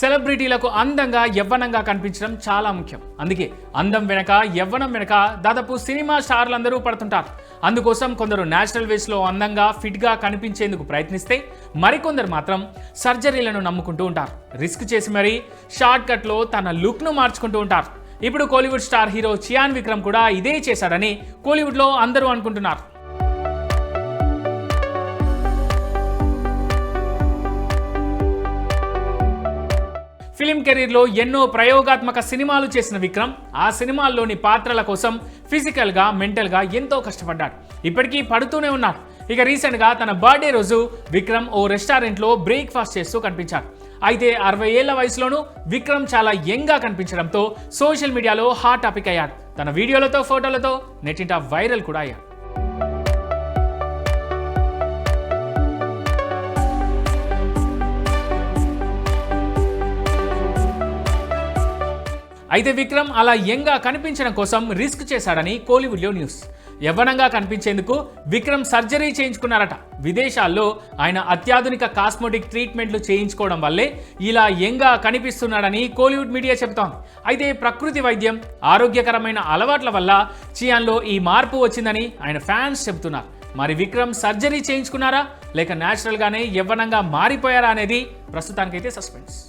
సెలబ్రిటీలకు అందంగా యవ్వనంగా కనిపించడం చాలా ముఖ్యం. అందుకే అందం వెనక యవ్వనం వెనక దాదాపు సినిమా స్టార్లందరూ పడుతుంటారు. అందుకోసం కొందరు నేచురల్ వేస్లో అందంగా ఫిట్గా కనిపించేందుకు ప్రయత్నిస్తే మరికొందరు మాత్రం సర్జరీలను నమ్ముకుంటూ ఉంటారు. రిస్క్ చేసి మరీ షార్ట్ కట్లో తన లుక్ను మార్చుకుంటూ ఉంటారు. ఇప్పుడు కోలీవుడ్ స్టార్ హీరో చియాన్ విక్రమ్ కూడా ఇదే చేశాడని కోలీవుడ్లో అందరూ అనుకుంటున్నారు. ఫిలిం కెరీర్లో ఎన్నో ప్రయోగాత్మక సినిమాలు చేసిన విక్రమ్ ఆ సినిమాల్లోని పాత్రల కోసం ఫిజికల్గా మెంటల్గా ఎంతో కష్టపడ్డాడు. ఇప్పటికీ పడుతూనే ఉన్నాడు. ఇక రీసెంట్గా తన బర్త్డే రోజు విక్రమ్ ఓ రెస్టారెంట్లో బ్రేక్ఫాస్ట్ చేస్తూ కనిపించాడు. అయితే 60 ఏళ్ల వయసులోనూ విక్రమ్ చాలా యంగ్గా కనిపించడంతో సోషల్ మీడియాలో హాట్ టాపిక్ అయ్యాడు. తన వీడియోలతో ఫోటోలతో నెట్టింట వైరల్ కూడా అయ్యాడు. అయితే విక్రమ్ అలా యంగ్గా కనిపించడం కోసం రిస్క్ చేశాడని కోలీవుడ్లో న్యూస్. యవ్వనంగా కనిపించేందుకు విక్రమ్ సర్జరీ చేయించుకున్నారట. విదేశాల్లో ఆయన అత్యాధునిక కాస్మెటిక్ ట్రీట్మెంట్లు చేయించుకోవడం వల్లే ఇలా యంగ్గా కనిపిస్తున్నాడని కోలీవుడ్ మీడియా చెబుతోంది. అయితే ప్రకృతి వైద్యం, ఆరోగ్యకరమైన అలవాట్ల వల్ల చియాన్లో ఈ మార్పు వచ్చిందని ఆయన ఫ్యాన్స్ చెబుతున్నారు. మరి విక్రమ్ సర్జరీ చేయించుకున్నారా లేక న్యాచురల్గానే యవ్వనంగా మారిపోయారా అనేది ప్రస్తుతానికైతే సస్పెన్స్.